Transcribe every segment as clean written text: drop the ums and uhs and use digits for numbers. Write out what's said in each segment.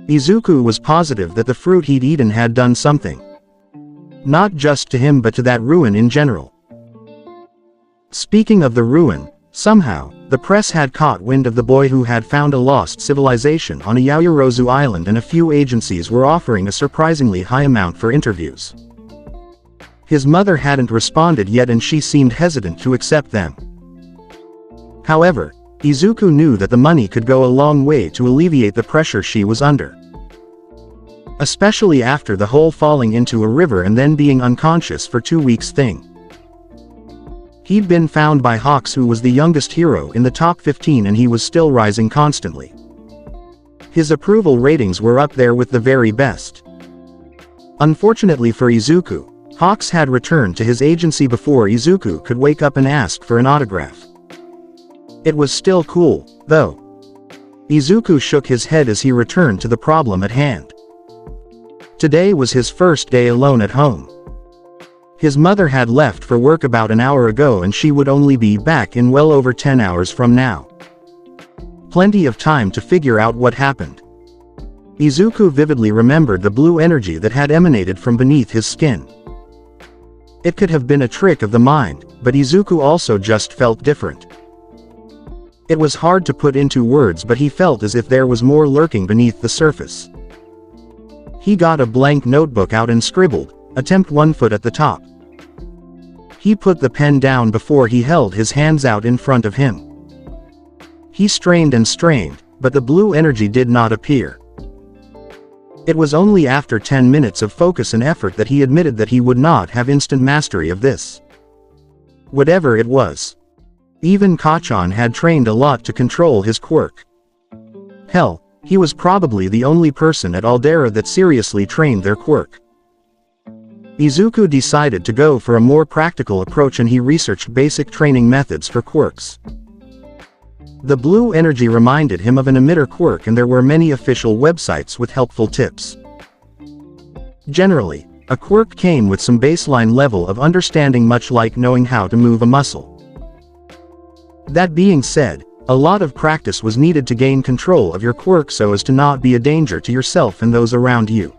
Izuku was positive that the fruit he'd eaten had done something. Not just to him but to that ruin in general. Speaking of the ruin, somehow, the press had caught wind of the boy who had found a lost civilization on a Yaoyorozu island, and a few agencies were offering a surprisingly high amount for interviews. His mother hadn't responded yet and she seemed hesitant to accept them. However, Izuku knew that the money could go a long way to alleviate the pressure she was under. Especially after the whole falling into a river and then being unconscious for 2 weeks thing. He'd been found by Hawks, who was the youngest hero in the top 15, and he was still rising constantly. His approval ratings were up there with the very best. Unfortunately for Izuku, Hawks had returned to his agency before Izuku could wake up and ask for an autograph. It was still cool, though. Izuku shook his head as he returned to the problem at hand. Today was his first day alone at home. His mother had left for work about an hour ago and she would only be back in well over 10 hours from now. Plenty of time to figure out what happened. Izuku vividly remembered the blue energy that had emanated from beneath his skin. It could have been a trick of the mind, but Izuku also just felt different. It was hard to put into words, but he felt as if there was more lurking beneath the surface. He got a blank notebook out and scribbled, "Attempt 1 foot at the top." He put the pen down before he held his hands out in front of him. He strained and strained, but the blue energy did not appear. It was only after 10 minutes of focus and effort that he admitted that he would not have instant mastery of this. Whatever it was. Even Kachan had trained a lot to control his quirk. Hell, he was probably the only person at Aldera that seriously trained their quirk. Izuku decided to go for a more practical approach and he researched basic training methods for quirks. The blue energy reminded him of an emitter quirk, and there were many official websites with helpful tips. Generally, a quirk came with some baseline level of understanding, much like knowing how to move a muscle. That being said, a lot of practice was needed to gain control of your quirk so as to not be a danger to yourself and those around you.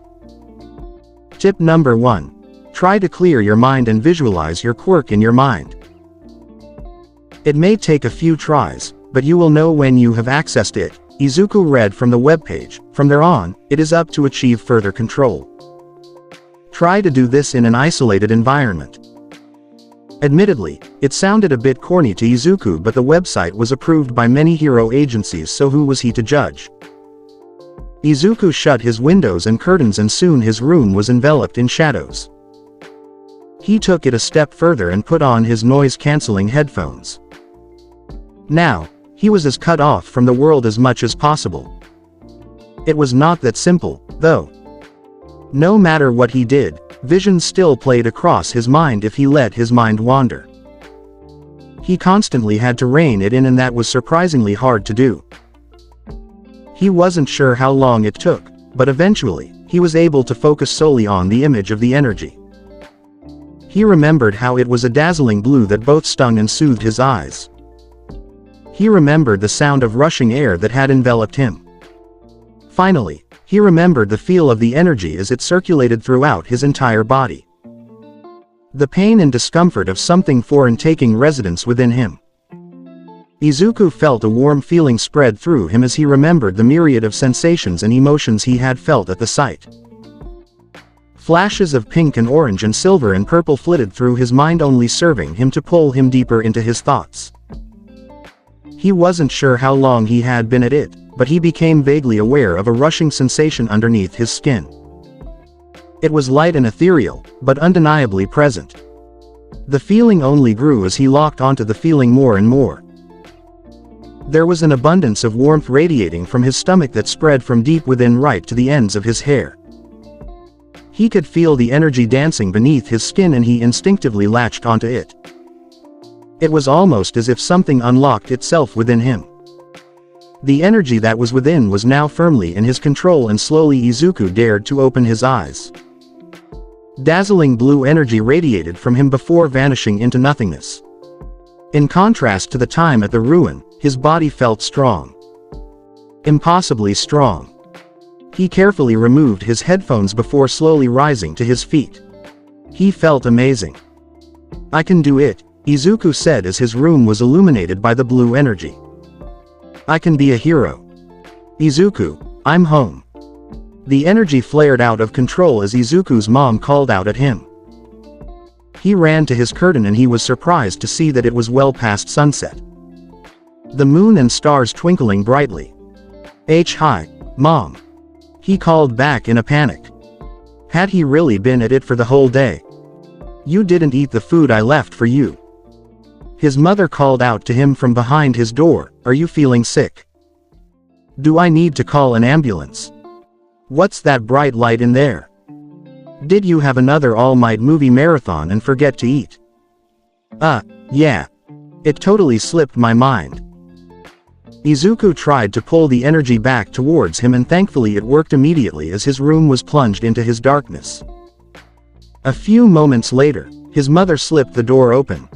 Tip number 1. Try to clear your mind and visualize your quirk in your mind. It may take a few tries, but you will know when you have accessed it, Izuku read from the webpage. From there on, it is up to achieve further control. Try to do this in an isolated environment. Admittedly, it sounded a bit corny to Izuku, but the website was approved by many hero agencies, so who was he to judge? Izuku shut his windows and curtains and soon his room was enveloped in shadows. He took it a step further and put on his noise-canceling headphones. Now, he was as cut off from the world as much as possible. It was not that simple, though. No matter what he did, visions still played across his mind if he let his mind wander. He constantly had to rein it in, and that was surprisingly hard to do. He wasn't sure how long it took, but eventually, he was able to focus solely on the image of the energy. He remembered how it was a dazzling blue that both stung and soothed his eyes. He remembered the sound of rushing air that had enveloped him. Finally, he remembered the feel of the energy as it circulated throughout his entire body. The pain and discomfort of something foreign taking residence within him. Izuku felt a warm feeling spread through him as he remembered the myriad of sensations and emotions he had felt at the sight. Flashes of pink and orange and silver and purple flitted through his mind, only serving him to pull him deeper into his thoughts. He wasn't sure how long he had been at it, but he became vaguely aware of a rushing sensation underneath his skin. It was light and ethereal, but undeniably present. The feeling only grew as he locked onto the feeling more and more. There was an abundance of warmth radiating from his stomach that spread from deep within right to the ends of his hair. He could feel the energy dancing beneath his skin and he instinctively latched onto it. It was almost as if something unlocked itself within him. The energy that was within was now firmly in his control, and slowly Izuku dared to open his eyes. Dazzling blue energy radiated from him before vanishing into nothingness. In contrast to the time at the ruin, his body felt strong. Impossibly strong. He carefully removed his headphones before slowly rising to his feet. He felt amazing. "I can do it," Izuku said as his room was illuminated by the blue energy. "I can be a hero. Izuku, I'm home." The energy flared out of control as Izuku's mom called out at him. He ran to his curtain and he was surprised to see that it was well past sunset. The moon and stars twinkling brightly. Hi, Mom," he called back in a panic. Had he really been at it for the whole day? "You didn't eat the food I left for you." His mother called out to him from behind his door, "Are you feeling sick? Do I need to call an ambulance? What's that bright light in there? Did you have another All Might movie marathon and forget to eat?" Yeah. It totally slipped my mind." Izuku tried to pull the energy back towards him and thankfully it worked immediately as his room was plunged into his darkness. A few moments later, his mother slipped the door open.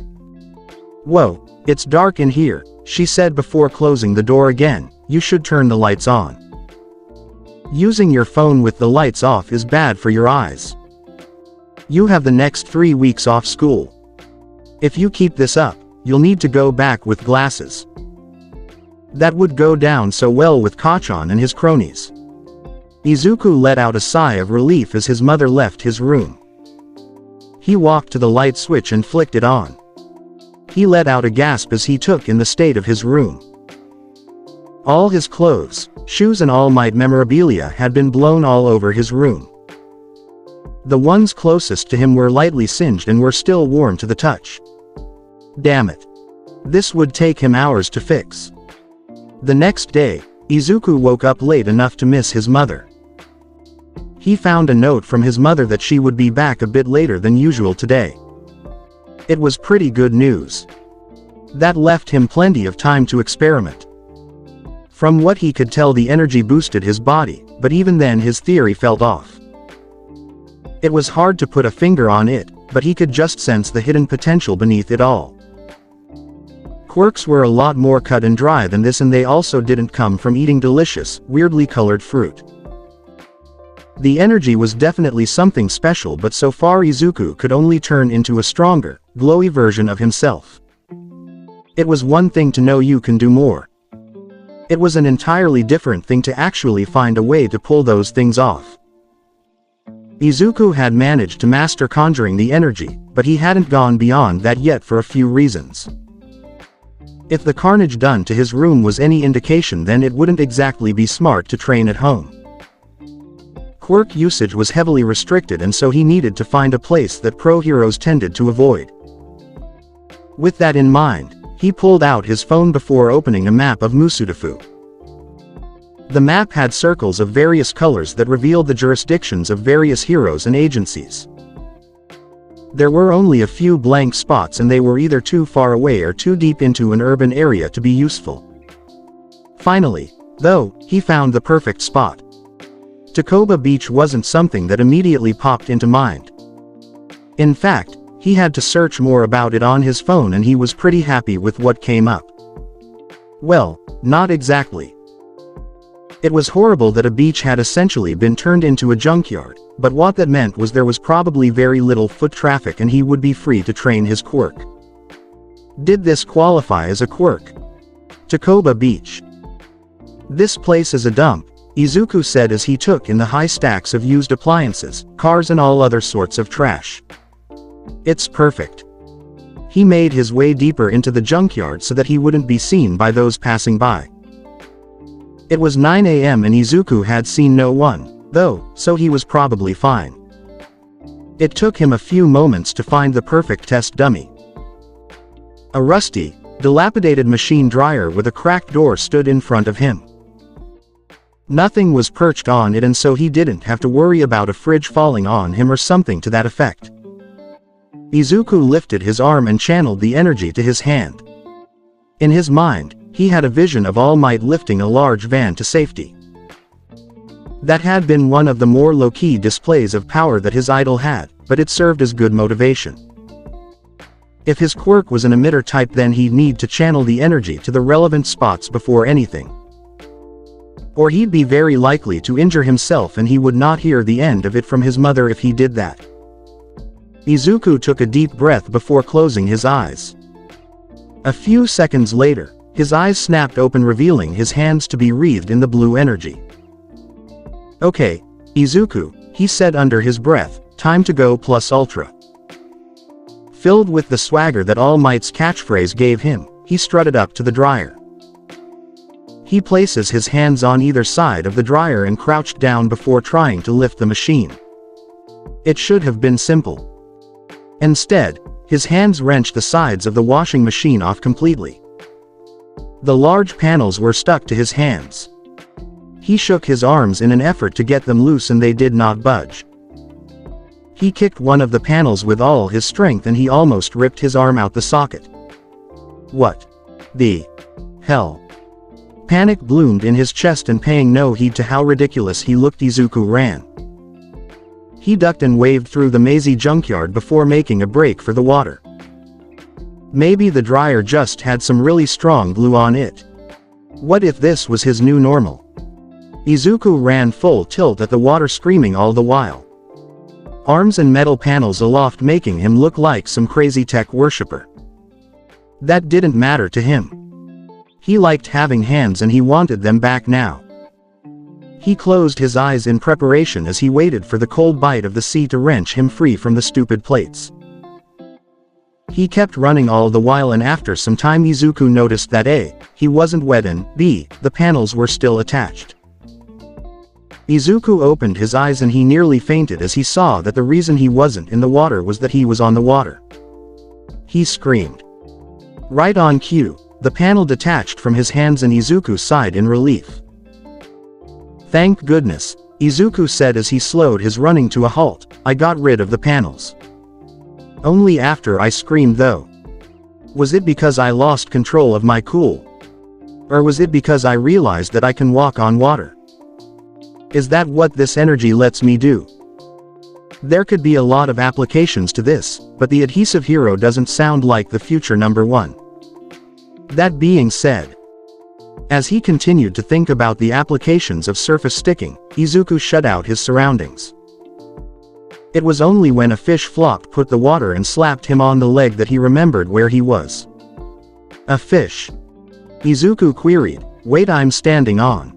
"Whoa, it's dark in here," she said before closing the door again. "You should turn the lights on. Using your phone with the lights off is bad for your eyes. You have the next 3 weeks off school. If you keep this up, you'll need to go back with glasses." That would go down so well with Kachan and his cronies. Izuku let out a sigh of relief as his mother left his room. He walked to the light switch and flicked it on. He let out a gasp as he took in the state of his room. All his clothes, shoes and All Might memorabilia had been blown all over his room. The ones closest to him were lightly singed and were still warm to the touch. Damn it. This would take him hours to fix. The next day, Izuku woke up late enough to miss his mother. He found a note from his mother that she would be back a bit later than usual today. It was pretty good news. That left him plenty of time to experiment. From what he could tell, the energy boosted his body, but even then his theory felt off. It was hard to put a finger on it, but he could just sense the hidden potential beneath it all. Quirks were a lot more cut and dry than this, and they also didn't come from eating delicious, weirdly colored fruit. The energy was definitely something special, but so far Izuku could only turn into a stronger, glowy version of himself. It was one thing to know you can do more. It was an entirely different thing to actually find a way to pull those things off. Izuku had managed to master conjuring the energy, but he hadn't gone beyond that yet for a few reasons. If the carnage done to his room was any indication, then it wouldn't exactly be smart to train at home. Quirk usage was heavily restricted, and so he needed to find a place that pro heroes tended to avoid. With that in mind, he pulled out his phone before opening a map of Musudafu. The map had circles of various colors that revealed the jurisdictions of various heroes and agencies. There were only a few blank spots, and they were either too far away or too deep into an urban area to be useful. Finally, though, he found the perfect spot. Takoba Beach wasn't something that immediately popped into mind. In fact, he had to search more about it on his phone, and he was pretty happy with what came up. Well, not exactly. It was horrible that a beach had essentially been turned into a junkyard, but what that meant was there was probably very little foot traffic and he would be free to train his quirk. Did this qualify as a quirk? Takoba Beach. "This place is a dump," Izuku said as he took in the high stacks of used appliances, cars and all other sorts of trash. "It's perfect." He made his way deeper into the junkyard so that he wouldn't be seen by those passing by. It was 9 a.m. and Izuku had seen no one, though, so he was probably fine. It took him a few moments to find the perfect test dummy. A rusty, dilapidated machine dryer with a cracked door stood in front of him. Nothing was perched on it, and so he didn't have to worry about a fridge falling on him or something to that effect. Izuku lifted his arm and channeled the energy to his hand. In his mind, he had a vision of All Might lifting a large van to safety. That had been one of the more low-key displays of power that his idol had, but it served as good motivation. If his quirk was an emitter type, then he'd need to channel the energy to the relevant spots before anything. Or he'd be very likely to injure himself and he would not hear the end of it from his mother if he did that. Izuku took a deep breath before closing his eyes. A few seconds later, his eyes snapped open, revealing his hands to be wreathed in the blue energy. "Okay, Izuku," he said under his breath, "time to go plus ultra." Filled with the swagger that All Might's catchphrase gave him, he strutted up to the dryer. He places his hands on either side of the dryer and crouched down before trying to lift the machine. It should have been simple. Instead, his hands wrenched the sides of the washing machine off completely. The large panels were stuck to his hands. He shook his arms in an effort to get them loose and they did not budge. He kicked one of the panels with all his strength and he almost ripped his arm out the socket. What the hell? Panic bloomed in his chest, and paying no heed to how ridiculous he looked, Izuku ran. He ducked and waved through the mazy junkyard before making a break for the water. Maybe the dryer just had some really strong glue on it. What if this was his new normal? Izuku ran full tilt at the water, screaming all the while. Arms and metal panels aloft, making him look like some crazy tech worshipper. That didn't matter to him. He liked having hands and he wanted them back now. He closed his eyes in preparation as he waited for the cold bite of the sea to wrench him free from the stupid plates. He kept running all the while, and after some time Izuku noticed that A, he wasn't wet, and B, the panels were still attached. Izuku opened his eyes and he nearly fainted as he saw that the reason he wasn't in the water was that he was on the water. He screamed. Right on cue, the panel detached from his hands and Izuku sighed in relief. "Thank goodness," Izuku said as he slowed his running to a halt. "I got rid of the panels. Only after I screamed though. Was it because I lost control of my cool? Or was it because I realized that I can walk on water? Is that what this energy lets me do?" There could be a lot of applications to this, but the adhesive hero doesn't sound like the future number one. That being said, as he continued to think about the applications of surface sticking, Izuku shut out his surroundings. It was only when a fish flopped put the water and slapped him on the leg that he remembered where he was. "A fish?" Izuku queried. "Wait, I'm standing on."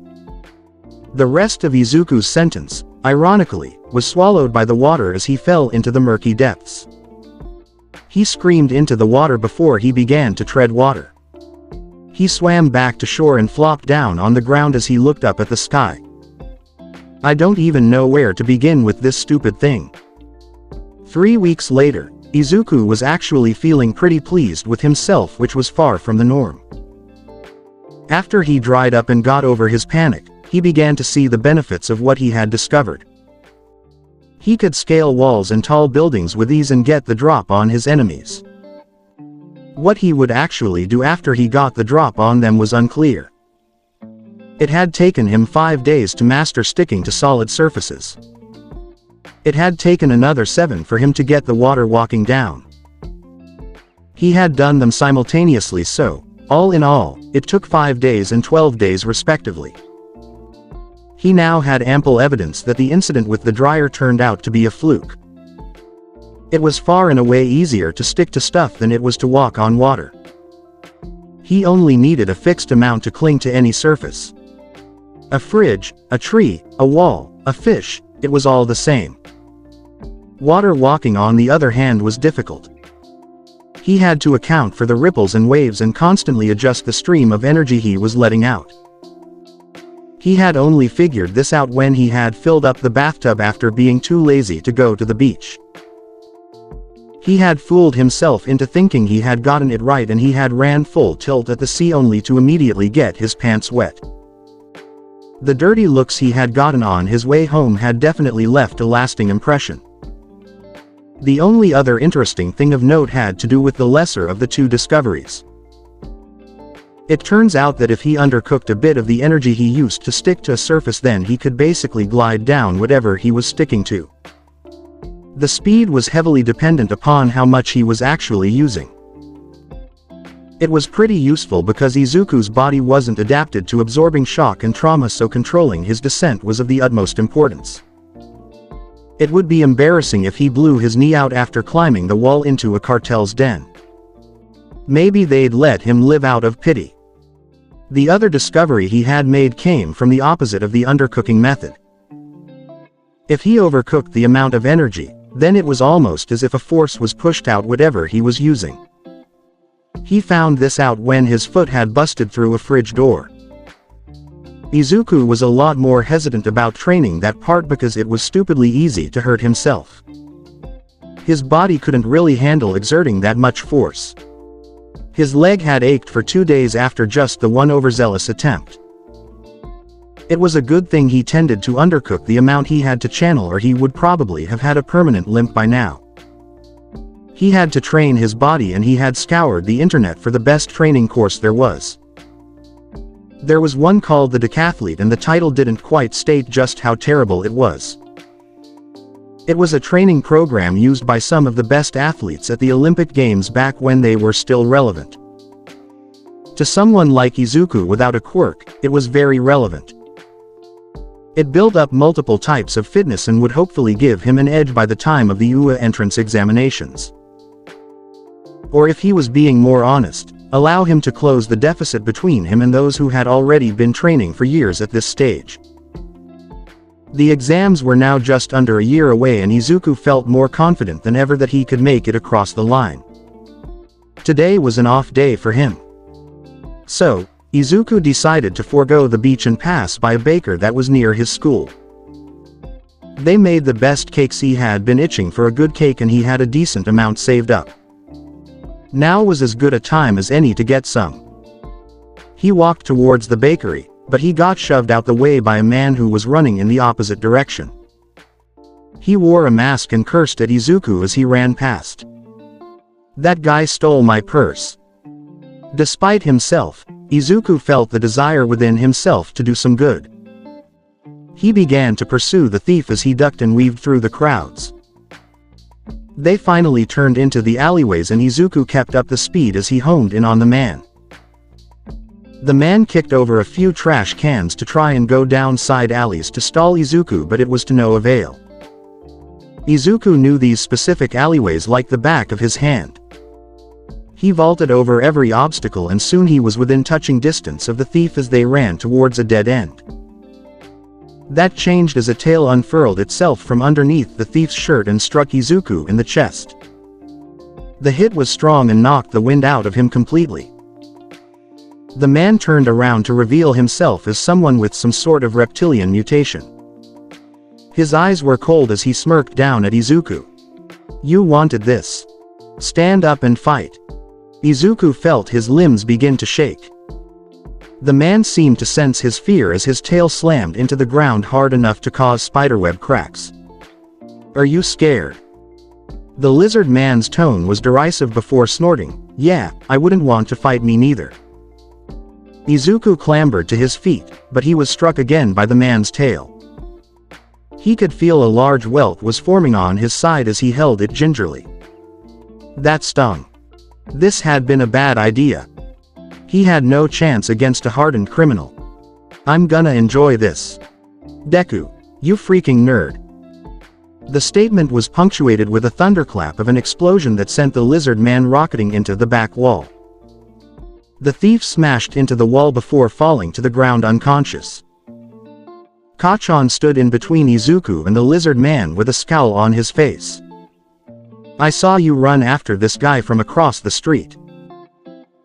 The rest of Izuku's sentence, ironically, was swallowed by the water as he fell into the murky depths. He screamed into the water before he began to tread water. He swam back to shore and flopped down on the ground as he looked up at the sky. "I don't even know where to begin with this stupid thing." 3 weeks later, Izuku was actually feeling pretty pleased with himself, which was far from the norm. After he dried up and got over his panic, he began to see the benefits of what he had discovered. He could scale walls and tall buildings with ease and get the drop on his enemies. What he would actually do after he got the drop on them was unclear. It had taken him 5 days to master sticking to solid surfaces. It had taken another 7 for him to get the water walking down. He had done them simultaneously, so, all in all, it took 5 days and 12 days respectively. He now had ample evidence that the incident with the dryer turned out to be a fluke. It was far and away easier to stick to stuff than it was to walk on water. He only needed a fixed amount to cling to any surface. A fridge, a tree, a wall, a fish, it was all the same. Water walking, on the other hand, was difficult. He had to account for the ripples and waves and constantly adjust the stream of energy he was letting out. He had only figured this out when he had filled up the bathtub after being too lazy to go to the beach. He had fooled himself into thinking he had gotten it right, and he had ran full tilt at the sea only to immediately get his pants wet. The dirty looks he had gotten on his way home had definitely left a lasting impression. The only other interesting thing of note had to do with the lesser of the two discoveries. It turns out that if he undercooked a bit of the energy he used to stick to a surface, then he could basically glide down whatever he was sticking to. The speed was heavily dependent upon how much he was actually using. It was pretty useful because Izuku's body wasn't adapted to absorbing shock and trauma, so controlling his descent was of the utmost importance. It would be embarrassing if he blew his knee out after climbing the wall into a cartel's den. Maybe they'd let him live out of pity. The other discovery he had made came from the opposite of the undercooking method. If he overcooked the amount of energy, then it was almost as if a force was pushed out whatever he was using. He found this out when his foot had busted through a fridge door. Izuku was a lot more hesitant about training that part because it was stupidly easy to hurt himself. His body couldn't really handle exerting that much force. His leg had ached for 2 days after just the one overzealous attempt. It was a good thing he tended to undercook the amount he had to channel, or he would probably have had a permanent limp by now. He had to train his body, and he had scoured the internet for the best training course there was. There was one called the Decathlete, and the title didn't quite state just how terrible it was. It was a training program used by some of the best athletes at the Olympic Games back when they were still relevant. To someone like Izuku without a quirk, it was very relevant. It built up multiple types of fitness and would hopefully give him an edge by the time of the UA entrance examinations. Or if he was being more honest, allow him to close the deficit between him and those who had already been training for years at this stage. The exams were now just under a year away, and Izuku felt more confident than ever that he could make it across the line. Today was an off day for him. So, Izuku decided to forego the beach and pass by a baker that was near his school. They made the best cakes. He had been itching for a good cake, and he had a decent amount saved up. Now was as good a time as any to get some. He walked towards the bakery, but he got shoved out the way by a man who was running in the opposite direction. He wore a mask and cursed at Izuku as he ran past. "That guy stole my purse." Despite himself, Izuku felt the desire within himself to do some good. He began to pursue the thief as he ducked and weaved through the crowds. They finally turned into the alleyways, and Izuku kept up the speed as he honed in on the man. The man kicked over a few trash cans to try and go down side alleys to stall Izuku, but it was to no avail. Izuku knew these specific alleyways like the back of his hand. He vaulted over every obstacle, and soon he was within touching distance of the thief as they ran towards a dead end. That changed as a tail unfurled itself from underneath the thief's shirt and struck Izuku in the chest. The hit was strong and knocked the wind out of him completely. The man turned around to reveal himself as someone with some sort of reptilian mutation. His eyes were cold as he smirked down at Izuku. "You wanted this. Stand up and fight." Izuku felt his limbs begin to shake. The man seemed to sense his fear as his tail slammed into the ground hard enough to cause spiderweb cracks. "Are you scared?" The lizard man's tone was derisive before snorting, "Yeah, I wouldn't want to fight me neither." Izuku clambered to his feet, but he was struck again by the man's tail. He could feel a large welt was forming on his side as he held it gingerly. That stung. This had been a bad idea. He had no chance against a hardened criminal. "I'm gonna enjoy this. Deku, you freaking nerd." The statement was punctuated with a thunderclap of an explosion that sent the lizard man rocketing into the back wall. The thief smashed into the wall before falling to the ground unconscious. Kachan stood in between Izuku and the lizard man with a scowl on his face. "I saw you run after this guy from across the street."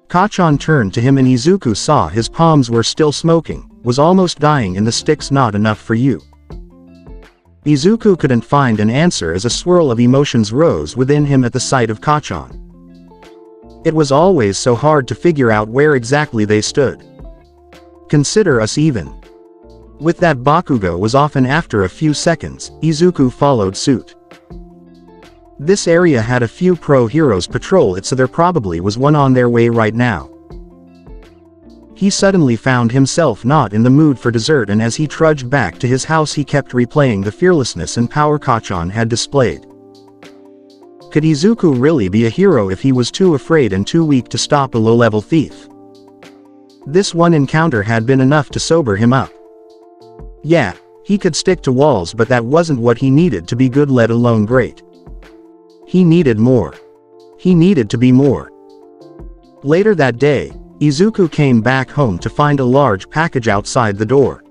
Kachan turned to him, and Izuku saw his palms were still smoking, was almost dying in the sticks. "Not enough for you." Izuku couldn't find an answer as a swirl of emotions rose within him at the sight of Kachan. It was always so hard to figure out where exactly they stood. "Consider us even." With that, Bakugo was off, and after a few seconds, Izuku followed suit. This area had a few pro heroes patrol it, so there probably was one on their way right now. He suddenly found himself not in the mood for dessert, and as he trudged back to his house he kept replaying the fearlessness and power Kachan had displayed. Could Izuku really be a hero if he was too afraid and too weak to stop a low-level thief? This one encounter had been enough to sober him up. Yeah, he could stick to walls, but that wasn't what he needed to be good, let alone great. He needed more. He needed to be more. Later that day, Izuku came back home to find a large package outside the door.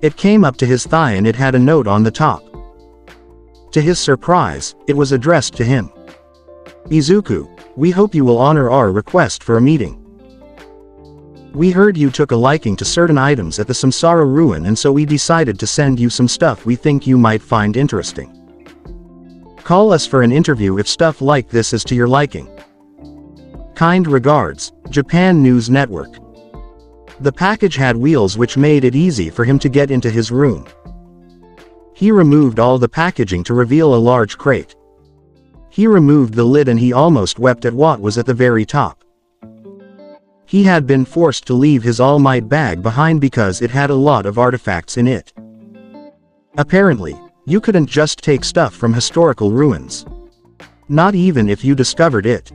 It came up to his thigh and it had a note on the top. To his surprise, it was addressed to him. Izuku, we hope you will honor our request for a meeting. We heard you took a liking to certain items at the Samsara ruin, and so we decided to send you some stuff we think you might find interesting. Call us for an interview if stuff like this is to your liking. Kind regards, Japan News Network. The package had wheels which made it easy for him to get into his room. He removed all the packaging to reveal a large crate. He removed the lid and he almost wept at what was at the very top. He had been forced to leave his All Might bag behind because it had a lot of artifacts in it. Apparently, you couldn't just take stuff from historical ruins. Not even if you discovered it.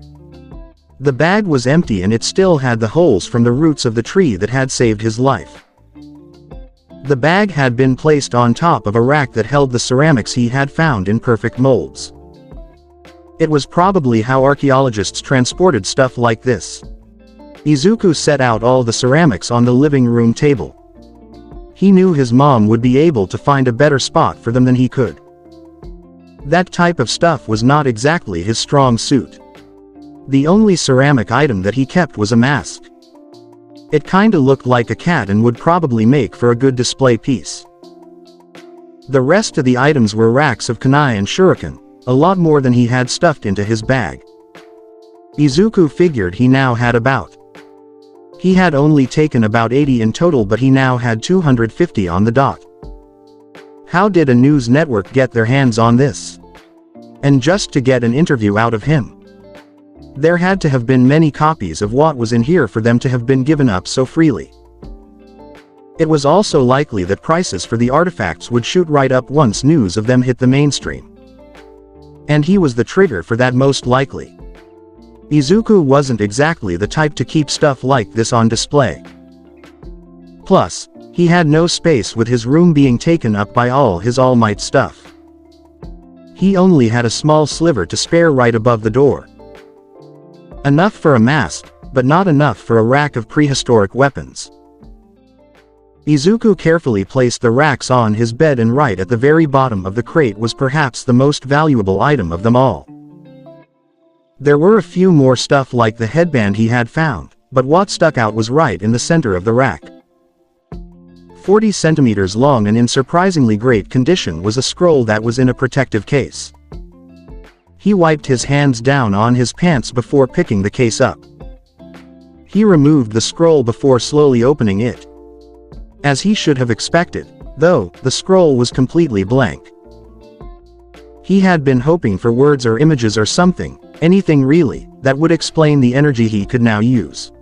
The bag was empty and it still had the holes from the roots of the tree that had saved his life. The bag had been placed on top of a rack that held the ceramics he had found in perfect molds. It was probably how archaeologists transported stuff like this. Izuku set out all the ceramics on the living room table. He knew his mom would be able to find a better spot for them than he could. That type of stuff was not exactly his strong suit. The only ceramic item that he kept was a mask. It kinda looked like a cat and would probably make for a good display piece. The rest of the items were racks of kunai and shuriken, a lot more than he had stuffed into his bag. Izuku figured he now had about. He had only taken about 80 in total, but he now had 250 on the dot. How did a news network get their hands on this? And just to get an interview out of him. There had to have been many copies of what was in here for them to have been given up so freely. It was also likely that prices for the artifacts would shoot right up once news of them hit the mainstream. And he was the trigger for that, most likely. Izuku wasn't exactly the type to keep stuff like this on display. Plus, he had no space with his room being taken up by all his All Might stuff. He only had a small sliver to spare right above the door. Enough for a mask, but not enough for a rack of prehistoric weapons. Izuku carefully placed the racks on his bed, and right at the very bottom of the crate was perhaps the most valuable item of them all. There were a few more stuff like the headband he had found, but what stuck out was right in the center of the rack. 40 centimeters long and in surprisingly great condition was a scroll that was in a protective case. He wiped his hands down on his pants before picking the case up. He removed the scroll before slowly opening it. As he should have expected, though, the scroll was completely blank. He had been hoping for words or images or something, anything really, that would explain the energy he could now use.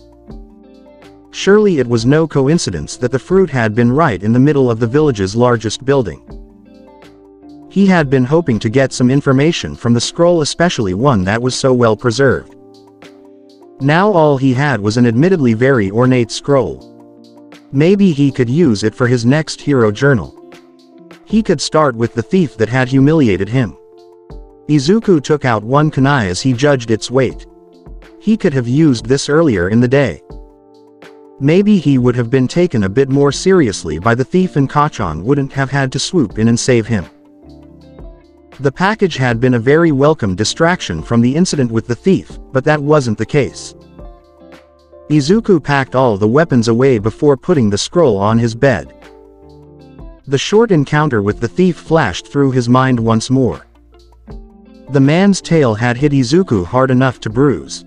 Surely it was no coincidence that the fruit had been right in the middle of the village's largest building. He had been hoping to get some information from the scroll, especially one that was so well preserved. Now all he had was an admittedly very ornate scroll. Maybe he could use it for his next hero journal. He could start with the thief that had humiliated him. Izuku took out one kunai as he judged its weight. He could have used this earlier in the day. Maybe he would have been taken a bit more seriously by the thief and Kachan wouldn't have had to swoop in and save him. The package had been a very welcome distraction from the incident with the thief, but that wasn't the case. Izuku packed all the weapons away before putting the scroll on his bed. The short encounter with the thief flashed through his mind once more. The man's tail had hit Izuku hard enough to bruise.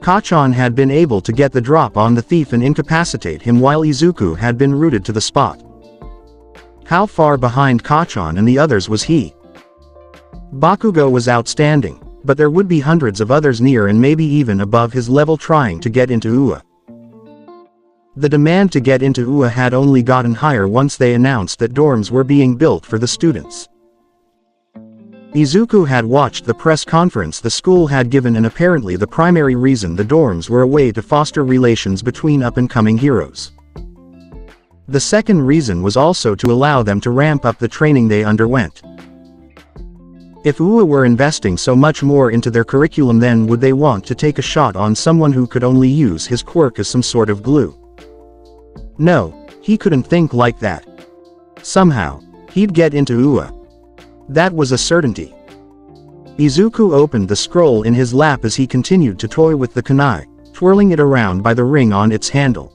Kachan had been able to get the drop on the thief and incapacitate him while Izuku had been rooted to the spot. How far behind Kachan and the others was he? Bakugo was outstanding, but there would be hundreds of others near and maybe even above his level trying to get into UA. The demand to get into UA had only gotten higher once they announced that dorms were being built for the students. Izuku had watched the press conference the school had given, and apparently the primary reason the dorms were a way to foster relations between up-and-coming heroes. The second reason was also to allow them to ramp up the training they underwent. If UA were investing so much more into their curriculum, then would they want to take a shot on someone who could only use his quirk as some sort of glue? No, he couldn't think like that. Somehow, he'd get into UA. That was a certainty. Izuku opened the scroll in his lap as he continued to toy with the kunai, twirling it around by the ring on its handle.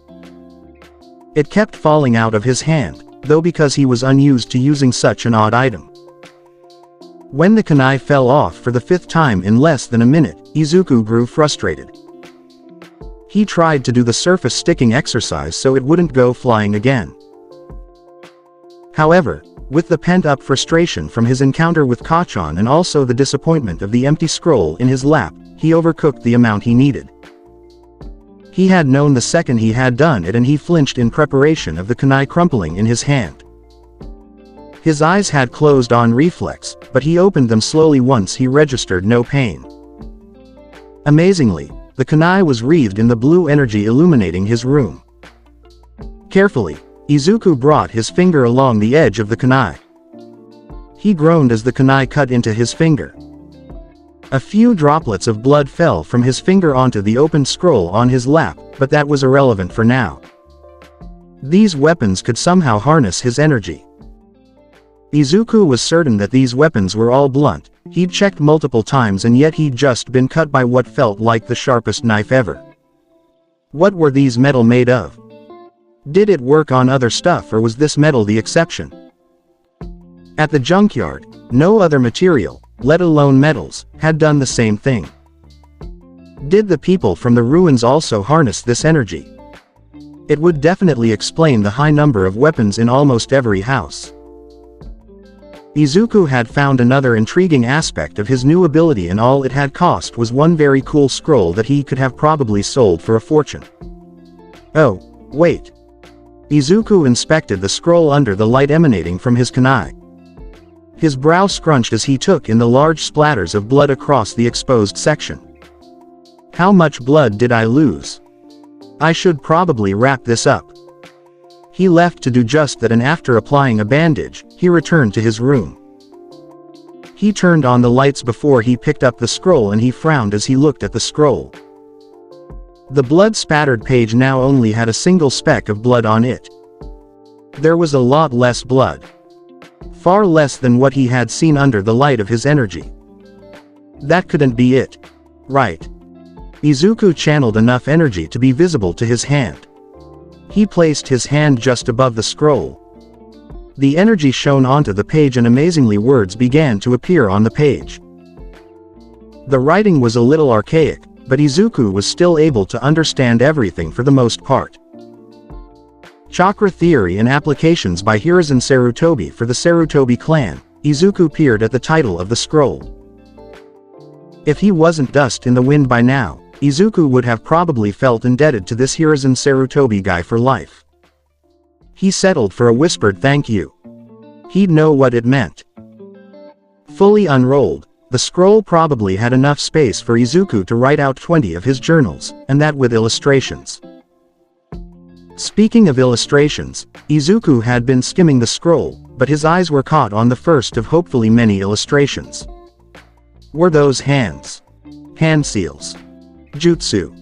It kept falling out of his hand, though, because he was unused to using such an odd item. When the kunai fell off for the 5th time in less than a minute, Izuku grew frustrated. He tried to do the surface sticking exercise so it wouldn't go flying again. However, with the pent-up frustration from his encounter with Kacchan and also the disappointment of the empty scroll in his lap, he overcooked the amount he needed. He had known the second he had done it, and he flinched in preparation of the kunai crumpling in his hand. His eyes had closed on reflex, but he opened them slowly once he registered no pain. Amazingly, the kunai was wreathed in the blue energy illuminating his room. Carefully, Izuku brought his finger along the edge of the kunai. He groaned as the kunai cut into his finger. A few droplets of blood fell from his finger onto the open scroll on his lap, but that was irrelevant for now. These weapons could somehow harness his energy. Izuku was certain that these weapons were all blunt. He'd checked multiple times, and yet he'd just been cut by what felt like the sharpest knife ever. What were these metal made of? Did it work on other stuff, or was this metal the exception? At the junkyard, no other material, let alone metals, had done the same thing. Did the people from the ruins also harness this energy? It would definitely explain the high number of weapons in almost every house. Izuku had found another intriguing aspect of his new ability, and all it had cost was one very cool scroll that he could have probably sold for a fortune. Oh, wait. Izuku inspected the scroll under the light emanating from his kunai. His brow scrunched as he took in the large splatters of blood across the exposed section. How much blood did I lose? I should probably wrap this up. He left to do just that, and after applying a bandage, he returned to his room. He turned on the lights before he picked up the scroll, and he frowned as he looked at the scroll. The blood-spattered page now only had a single speck of blood on it. There was a lot less blood. Far less than what he had seen under the light of his energy. That couldn't be it. Right. Izuku channeled enough energy to be visible to his hand. He placed his hand just above the scroll. The energy shone onto the page, and amazingly words began to appear on the page. The writing was a little archaic, but Izuku was still able to understand everything for the most part. Chakra Theory and Applications by Hiruzen Sarutobi for the Sarutobi clan. Izuku peered at the title of the scroll. If he wasn't dust in the wind by now, Izuku would have probably felt indebted to this Hiruzen Sarutobi guy for life. He settled for a whispered thank you. He'd know what it meant. Fully unrolled, the scroll probably had enough space for Izuku to write out 20 of his journals, and that with illustrations. Speaking of illustrations, Izuku had been skimming the scroll, but his eyes were caught on the first of hopefully many illustrations. Were those hands? Hand seals. Jutsu.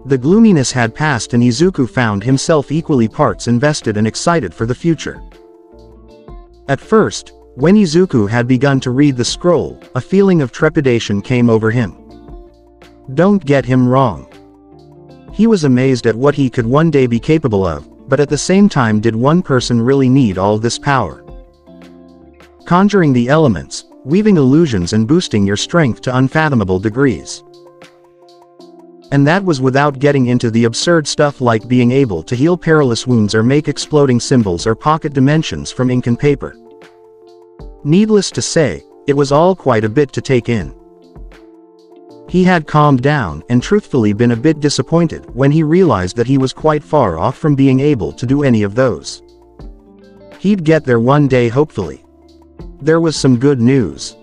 The gloominess had passed, and Izuku found himself equally parts invested and excited for the future. At first, when Izuku had begun to read the scroll, a feeling of trepidation came over him. Don't get him wrong. He was amazed at what he could one day be capable of, but at the same time, did one person really need all this power? Conjuring the elements, weaving illusions, and boosting your strength to unfathomable degrees. And that was without getting into the absurd stuff like being able to heal perilous wounds or make exploding symbols or pocket dimensions from ink and paper. Needless to say, it was all quite a bit to take in. He had calmed down and truthfully been a bit disappointed when he realized that he was quite far off from being able to do any of those. He'd get there one day, hopefully. There was some good news.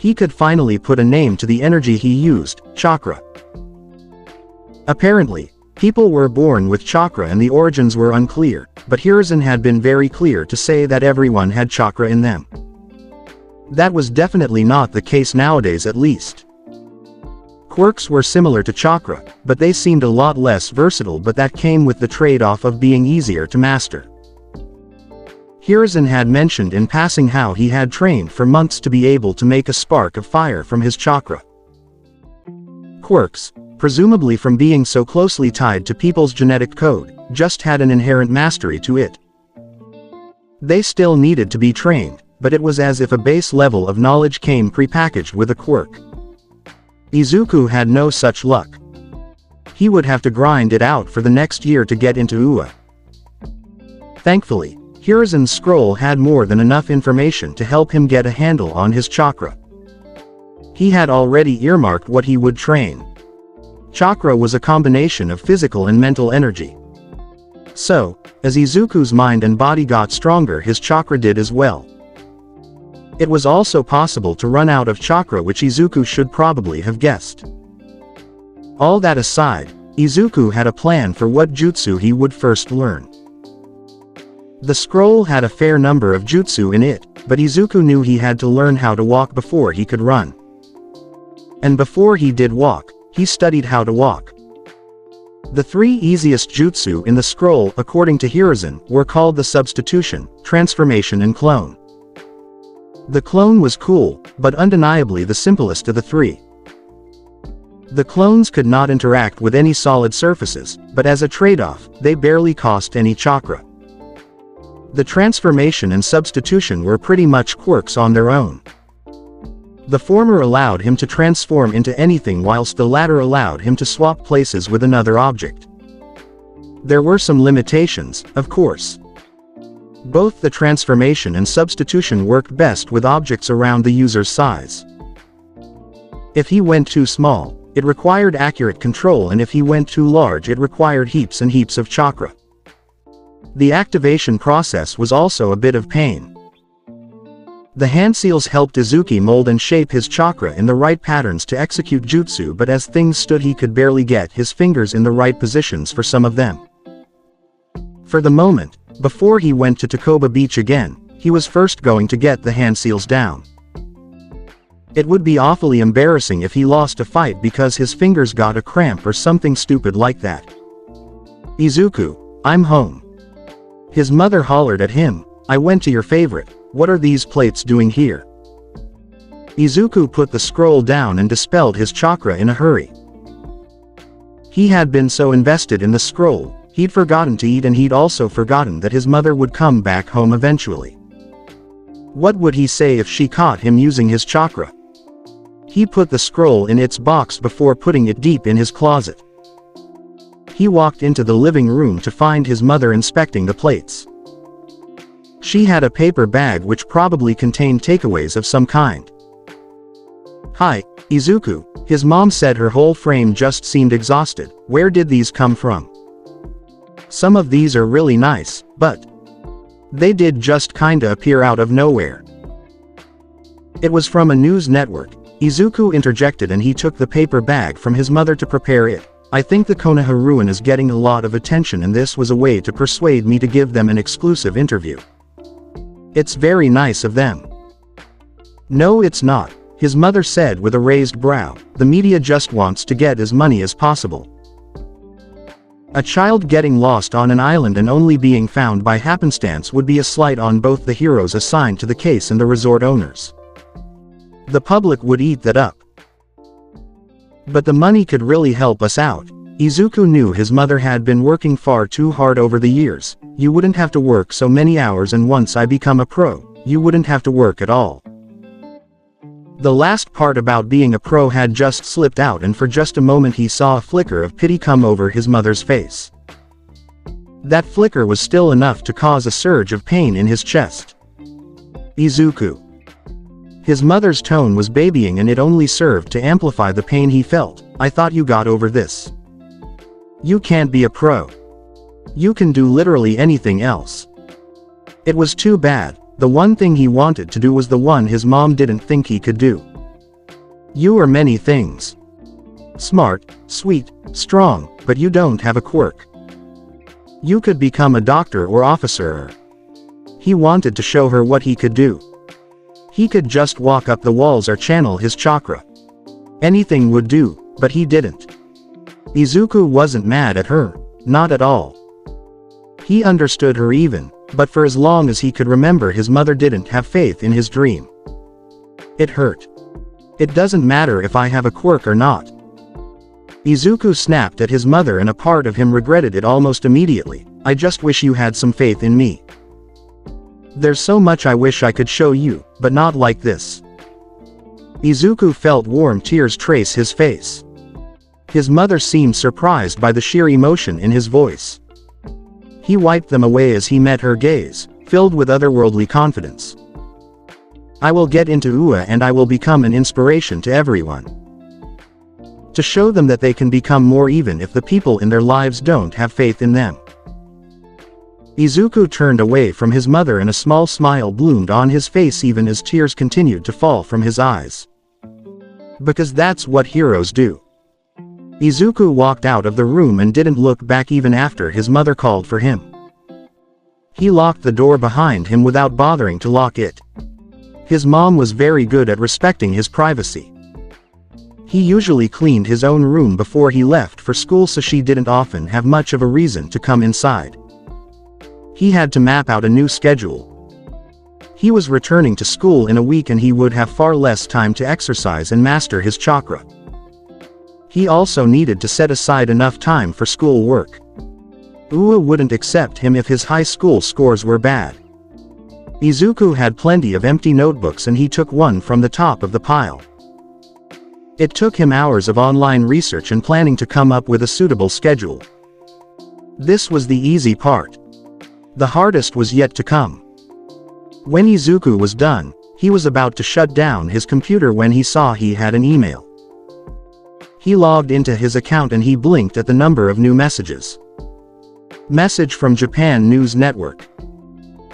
He could finally put a name to the energy he used, chakra. Apparently, people were born with chakra and the origins were unclear, but Hiruzen had been very clear to say that everyone had chakra in them. That was definitely not the case nowadays, at least. Quirks were similar to chakra, but they seemed a lot less versatile, but that came with the trade-off of being easier to master. Hiruzen had mentioned in passing how he had trained for months to be able to make a spark of fire from his chakra. Quirks, presumably from being so closely tied to people's genetic code, just had an inherent mastery to it. They still needed to be trained, but it was as if a base level of knowledge came prepackaged with a quirk. Izuku had no such luck. He would have to grind it out for the next year to get into UA. Thankfully, Hiruzen's scroll had more than enough information to help him get a handle on his chakra. He had already earmarked what he would train. Chakra was a combination of physical and mental energy. So, as Izuku's mind and body got stronger, his chakra did as well. It was also possible to run out of chakra, which Izuku should probably have guessed. All that aside, Izuku had a plan for what jutsu he would first learn. The scroll had a fair number of jutsu in it, but Izuku knew he had to learn how to walk before he could run. And before he did walk, he studied how to walk. The 3 easiest jutsu in the scroll, according to Hiruzen, were called the substitution, transformation and clone. The clone was cool, but undeniably the simplest of the 3. The clones could not interact with any solid surfaces, but as a trade-off, they barely cost any chakra. The transformation and substitution were pretty much quirks on their own. The former allowed him to transform into anything, whilst the latter allowed him to swap places with another object. There were some limitations, of course. Both the transformation and substitution worked best with objects around the user's size. If he went too small, it required accurate control, and if he went too large, it required heaps and heaps of chakra. The activation process was also a bit of pain. The hand seals helped Izuku mold and shape his chakra in the right patterns to execute jutsu, but as things stood, he could barely get his fingers in the right positions for some of them. For the moment, before he went to Takoba Beach again, he was first going to get the hand seals down. It would be awfully embarrassing if he lost a fight because his fingers got a cramp or something stupid like that. "Izuku, I'm home." His mother hollered at him, "I went to your favorite. What are these plates doing here?" Izuku put the scroll down and dispelled his chakra in a hurry. He had been so invested in the scroll, he'd forgotten to eat, and he'd also forgotten that his mother would come back home eventually. What would he say if she caught him using his chakra? He put the scroll in its box before putting it deep in his closet. He walked into the living room to find his mother inspecting the plates. She had a paper bag which probably contained takeaways of some kind. "Hi, Izuku," his mom said. Her whole frame just seemed exhausted. "Where did these come from? Some of these are really nice, but they did just kinda appear out of nowhere." "It was from a news network," Izuku interjected, and he took the paper bag from his mother to prepare it. "I think the Konoha ruin is getting a lot of attention, and this was a way to persuade me to give them an exclusive interview. It's very nice of them." "No, it's not," his mother said with a raised brow. "The media just wants to get as money as possible." A child getting lost on an island and only being found by happenstance would be a slight on both the heroes assigned to the case and the resort owners. The public would eat that up. But the money could really help us out. Izuku knew his mother had been working far too hard over the years. "You wouldn't have to work so many hours, and once I become a pro, you wouldn't have to work at all." The last part about being a pro had just slipped out, and for just a moment he saw a flicker of pity come over his mother's face. That flicker was still enough to cause a surge of pain in his chest. "Izuku." His mother's tone was babying, and it only served to amplify the pain he felt. "I thought you got over this. You can't be a pro. You can do literally anything else." It was too bad. The one thing he wanted to do was the one his mom didn't think he could do. You are many things. Smart, sweet, strong, but you don't have a quirk. You could become a doctor or officer. He wanted to show her what he could do. He could just walk up the walls or channel his chakra. Anything would do, but he didn't. Izuku wasn't mad at her, not at all. He understood her even, but for as long as he could remember his mother didn't have faith in his dream. It hurt. It doesn't matter if I have a quirk or not. Izuku snapped at his mother and a part of him regretted it almost immediately. I just wish you had some faith in me. There's so much I wish I could show you, but not like this. Izuku felt warm tears trace his face. His mother seemed surprised by the sheer emotion in his voice. He wiped them away as he met her gaze, filled with otherworldly confidence. I will get into UA and I will become an inspiration to everyone. To show them that they can become more even if the people in their lives don't have faith in them. Izuku turned away from his mother and a small smile bloomed on his face even as tears continued to fall from his eyes. Because that's what heroes do. Izuku walked out of the room and didn't look back even after his mother called for him. He locked the door behind him without bothering to lock it. His mom was very good at respecting his privacy. He usually cleaned his own room before he left for school so she didn't often have much of a reason to come inside. He had to map out a new schedule. He was returning to school in a week and he would have far less time to exercise and master his chakra. He also needed to set aside enough time for school work. UA wouldn't accept him if his high school scores were bad. Izuku had plenty of empty notebooks and he took one from the top of the pile. It took him hours of online research and planning to come up with a suitable schedule. This was the easy part. The hardest was yet to come. When Izuku was done, he was about to shut down his computer when he saw he had an email. He logged into his account and he blinked at the number of new messages. Message from Japan News Network.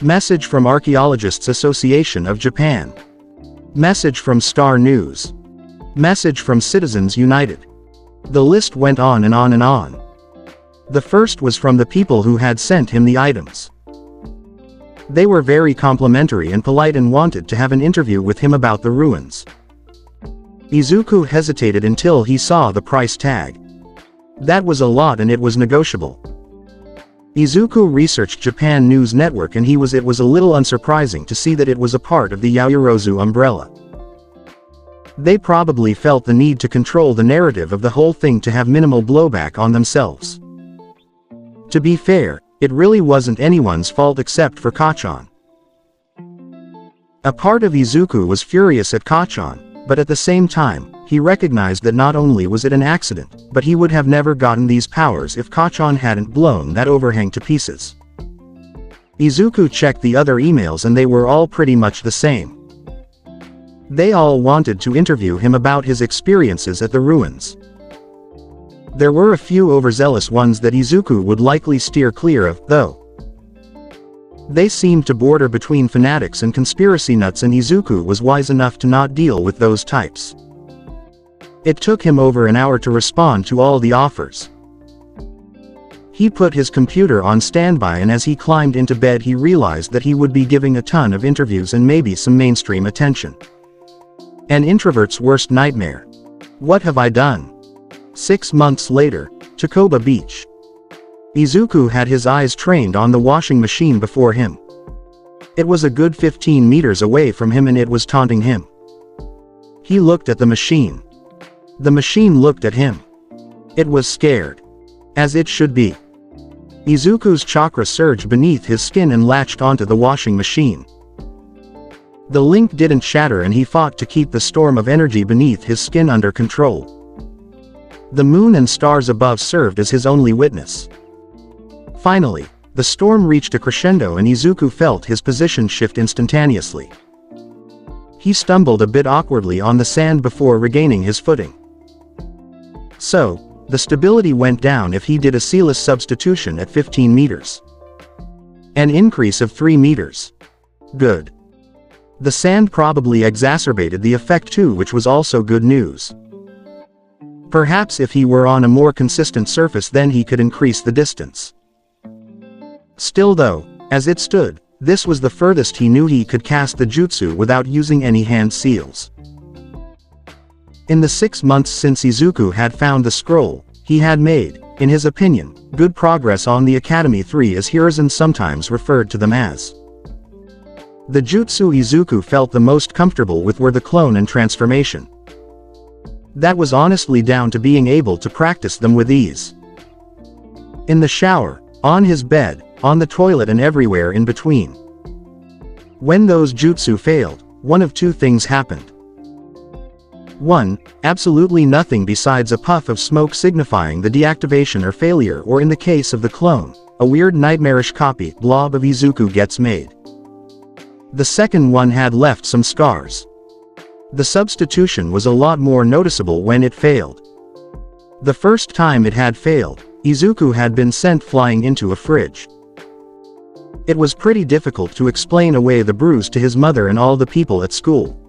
Message from Archaeologists Association of Japan. Message from Star News. Message from Citizens United. The list went on and on and on. The first was from the people who had sent him the items. They were very complimentary and polite and wanted to have an interview with him about the ruins. Izuku hesitated until he saw the price tag. That was a lot and it was negotiable. Izuku researched Japan News Network and it was a little unsurprising to see that it was a part of the Yaoyorozu umbrella. They probably felt the need to control the narrative of the whole thing to have minimal blowback on themselves. To be fair, it really wasn't anyone's fault except for Kachan. A part of Izuku was furious at Kachan, but at the same time, he recognized that not only was it an accident, but he would have never gotten these powers if Kachan hadn't blown that overhang to pieces. Izuku checked the other emails and they were all pretty much the same. They all wanted to interview him about his experiences at the ruins. There were a few overzealous ones that Izuku would likely steer clear of, though. They seemed to border between fanatics and conspiracy nuts and Izuku was wise enough to not deal with those types. It took him over an hour to respond to all the offers. He put his computer on standby and as he climbed into bed he realized that he would be giving a ton of interviews and maybe some mainstream attention. An introvert's worst nightmare. What have I done? 6 months later, Takoba Beach. Izuku had his eyes trained on the washing machine before him. It was a good 15 meters away from him and it was taunting him. He looked at the machine. The machine looked at him. It was scared. As it should be. Izuku's chakra surged beneath his skin and latched onto the washing machine. The link didn't shatter and he fought to keep the storm of energy beneath his skin under control. The moon and stars above served as his only witness. Finally, the storm reached a crescendo and Izuku felt his position shift instantaneously. He stumbled a bit awkwardly on the sand before regaining his footing. So, the stability went down if he did a sealess substitution at 15 meters. An increase of 3 meters. Good. The sand probably exacerbated the effect too, which was also good news. Perhaps if he were on a more consistent surface then he could increase the distance. Still though, as it stood, this was the furthest he knew he could cast the jutsu without using any hand seals. In the 6 months since Izuku had found the scroll, he had made, in his opinion, good progress on the Academy 3, as Hiruzen sometimes referred to them as. The jutsu Izuku felt the most comfortable with were the clone and transformation. That was honestly down to being able to practice them with ease. In the shower, on his bed, on the toilet and everywhere in between. When those jutsu failed, one of two things happened. 1. Absolutely nothing besides a puff of smoke signifying the deactivation or failure, or in the case of the clone, a weird nightmarish copy blob of Izuku gets made. The second one had left some scars. The substitution was a lot more noticeable when it failed. The first time it had failed, Izuku had been sent flying into a fridge. It was pretty difficult to explain away the bruise to his mother and all the people at school.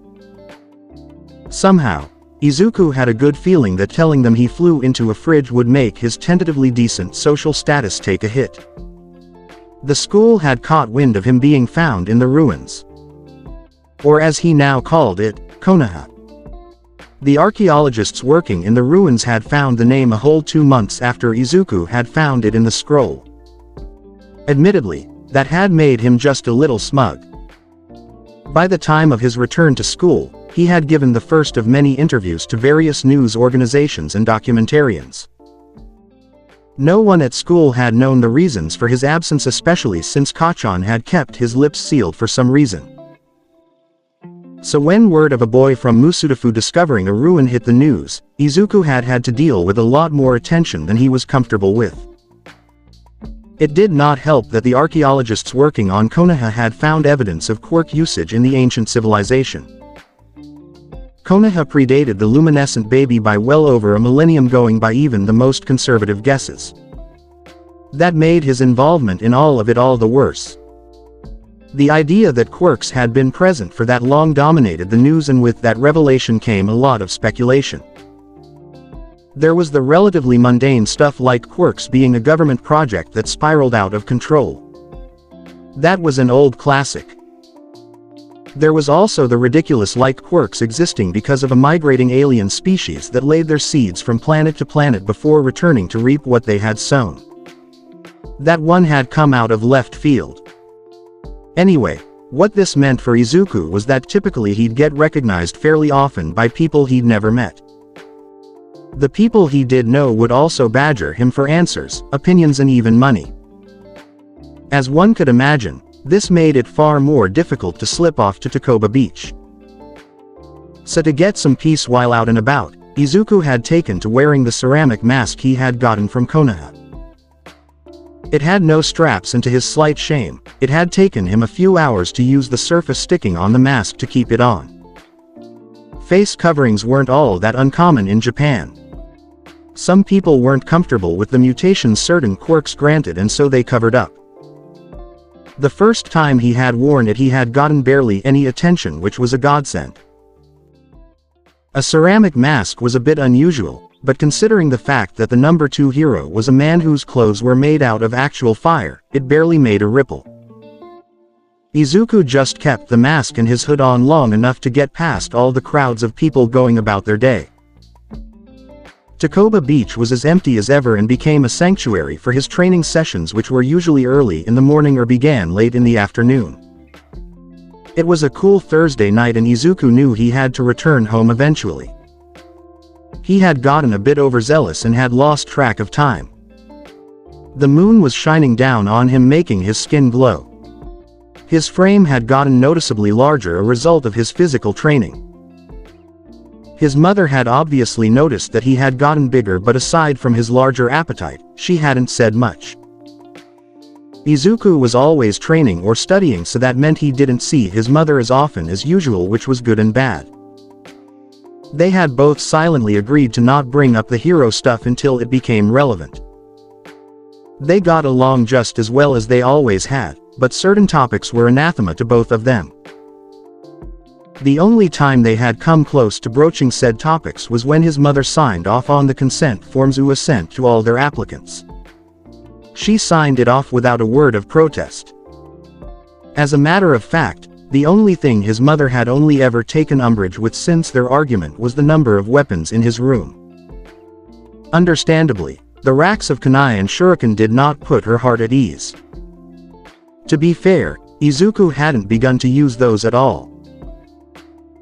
Somehow, Izuku had a good feeling that telling them he flew into a fridge would make his tentatively decent social status take a hit. The school had caught wind of him being found in the ruins. Or as he now called it, Konoha. The archaeologists working in the ruins had found the name a whole 2 months after Izuku had found it in the scroll. Admittedly, that had made him just a little smug. By the time of his return to school, he had given the first of many interviews to various news organizations and documentarians. No one at school had known the reasons for his absence, especially since Kachan had kept his lips sealed for some reason. So when word of a boy from Musudafu discovering a ruin hit the news, Izuku had to deal with a lot more attention than he was comfortable with. It did not help that the archaeologists working on Konoha had found evidence of quirk usage in the ancient civilization. Konoha predated the luminescent baby by well over a millennium, going by even the most conservative guesses. That made his involvement in all of it all the worse. The idea that quirks had been present for that long dominated the news, and with that revelation came a lot of speculation. There was the relatively mundane stuff like quirks being a government project that spiraled out of control. That was an old classic. There was also the ridiculous like quirks existing because of a migrating alien species that laid their seeds from planet to planet before returning to reap what they had sown. That one had come out of left field. Anyway, what this meant for Izuku was that typically he'd get recognized fairly often by people he'd never met. The people he did know would also badger him for answers, opinions and even money. As one could imagine, this made it far more difficult to slip off to Takoba Beach. So to get some peace while out and about, Izuku had taken to wearing the ceramic mask he had gotten from Konoha. It had no straps, and to his slight shame, it had taken him a few hours to use the surface sticking on the mask to keep it on. Face coverings weren't all that uncommon in Japan. Some people weren't comfortable with the mutations certain quirks granted, and so they covered up. The first time he had worn it he had gotten barely any attention, which was a godsend. A ceramic mask was a bit unusual, but considering the fact that the number 2 hero was a man whose clothes were made out of actual fire, it barely made a ripple. Izuku just kept the mask and his hood on long enough to get past all the crowds of people going about their day. Takoba Beach was as empty as ever and became a sanctuary for his training sessions, which were usually early in the morning or began late in the afternoon. It was a cool Thursday night and Izuku knew he had to return home eventually. He had gotten a bit overzealous and had lost track of time. The moon was shining down on him, making his skin glow. His frame had gotten noticeably larger, a result of his physical training. His mother had obviously noticed that he had gotten bigger, but aside from his larger appetite, she hadn't said much. Izuku was always training or studying, so that meant he didn't see his mother as often as usual, which was good and bad. They had both silently agreed to not bring up the hero stuff until it became relevant. They got along just as well as they always had, but certain topics were anathema to both of them. The only time they had come close to broaching said topics was when his mother signed off on the consent forms Ua sent to all their applicants. She signed it off without a word of protest. As a matter of fact, the only thing his mother had only ever taken umbrage with since their argument was the number of weapons in his room. Understandably, the racks of kunai and shuriken did not put her heart at ease. To be fair, Izuku hadn't begun to use those at all.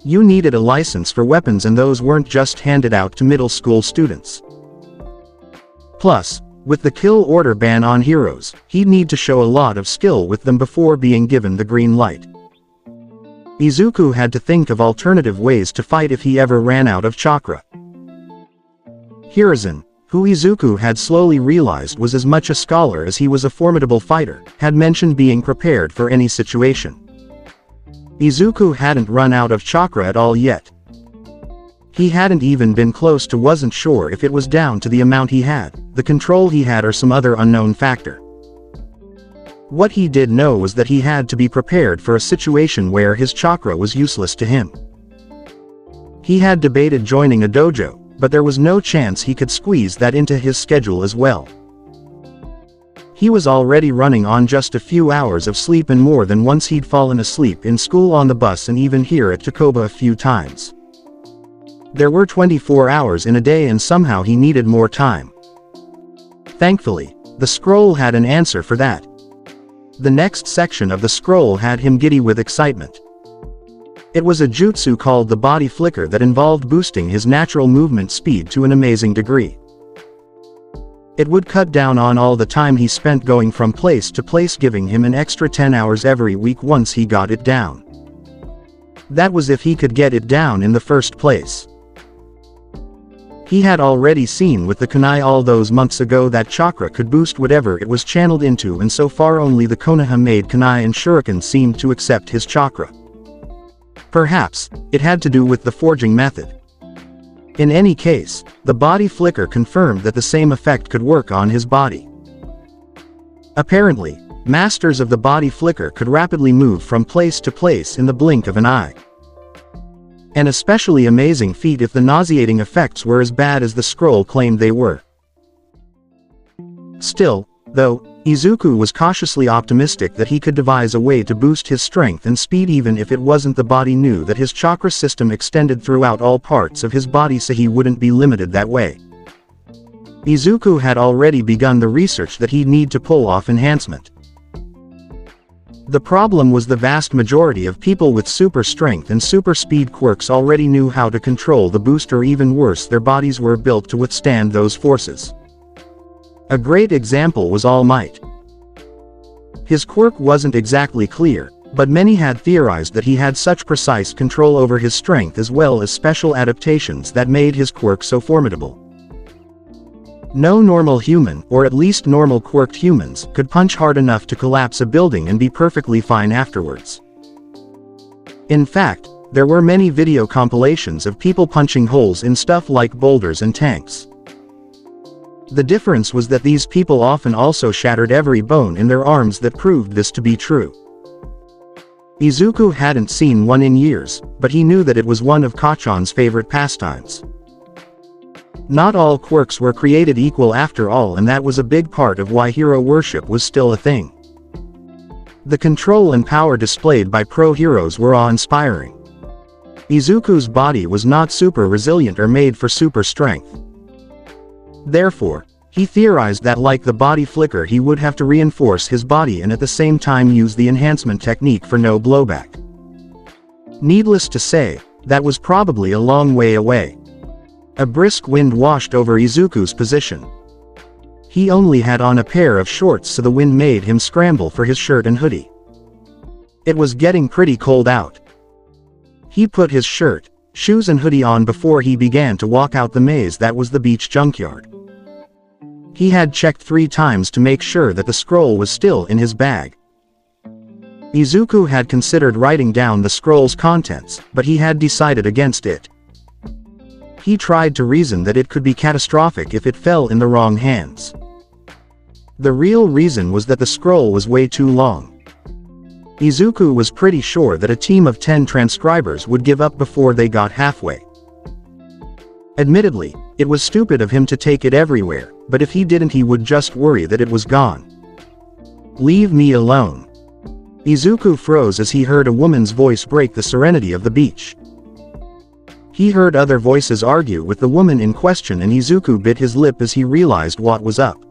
You needed a license for weapons and those weren't just handed out to middle school students. Plus, with the kill order ban on heroes, he'd need to show a lot of skill with them before being given the green light. Izuku had to think of alternative ways to fight if he ever ran out of chakra. Hiruzen, who Izuku had slowly realized was as much a scholar as he was a formidable fighter, had mentioned being prepared for any situation. Izuku hadn't run out of chakra at all yet. He hadn't even been close to wasn't sure if it was down to the amount he had, the control he had or some other unknown factor. What he did know was that he had to be prepared for a situation where his chakra was useless to him. He had debated joining a dojo, but there was no chance he could squeeze that into his schedule as well. He was already running on just a few hours of sleep and more than once he'd fallen asleep in school on the bus and even here at Takoba a few times. There were 24 hours in a day and somehow he needed more time. Thankfully, the scroll had an answer for that. The next section of the scroll had him giddy with excitement. It was a jutsu called the body flicker that involved boosting his natural movement speed to an amazing degree. It would cut down on all the time he spent going from place to place, giving him an extra 10 hours every week once he got it down. That was if he could get it down in the first place. He had already seen with the kunai all those months ago that chakra could boost whatever it was channeled into, and so far only the Konoha-made kunai and shuriken seemed to accept his chakra. Perhaps, it had to do with the forging method. In any case, the body flicker confirmed that the same effect could work on his body. Apparently, masters of the body flicker could rapidly move from place to place in the blink of an eye. An especially amazing feat if the nauseating effects were as bad as the scroll claimed they were. Still, though, Izuku was cautiously optimistic that he could devise a way to boost his strength and speed even if it wasn't the body knew that his chakra system extended throughout all parts of his body so he wouldn't be limited that way. Izuku had already begun the research that he'd need to pull off enhancement. The problem was the vast majority of people with super strength and super speed quirks already knew how to control the boost, or even worse, their bodies were built to withstand those forces. A great example was All Might. His quirk wasn't exactly clear, but many had theorized that he had such precise control over his strength as well as special adaptations that made his quirk so formidable. No normal human, or at least normal quirked humans, could punch hard enough to collapse a building and be perfectly fine afterwards. In fact, there were many video compilations of people punching holes in stuff like boulders and tanks. The difference was that these people often also shattered every bone in their arms that proved this to be true. Izuku hadn't seen one in years, but he knew that it was one of Kacchan's favorite pastimes. Not all quirks were created equal after all, and that was a big part of why hero worship was still a thing. The control and power displayed by pro heroes were awe-inspiring. Izuku's body was not super resilient or made for super strength. Therefore, he theorized that like the body flicker he would have to reinforce his body and at the same time use the enhancement technique for no blowback. Needless to say, that was probably a long way away. A brisk wind washed over Izuku's position. He only had on a pair of shorts, so the wind made him scramble for his shirt and hoodie. It was getting pretty cold out. He put his shirt, shoes and hoodie on before he began to walk out the maze that was the beach junkyard. He had checked 3 times to make sure that the scroll was still in his bag. Izuku had considered writing down the scroll's contents, but he had decided against it. He tried to reason that it could be catastrophic if it fell in the wrong hands. The real reason was that the scroll was way too long. Izuku was pretty sure that a team of 10 transcribers would give up before they got halfway. Admittedly, it was stupid of him to take it everywhere, but if he didn't he would just worry that it was gone. "Leave me alone." Izuku froze as he heard a woman's voice break the serenity of the beach. He heard other voices argue with the woman in question and Izuku bit his lip as he realized what was up.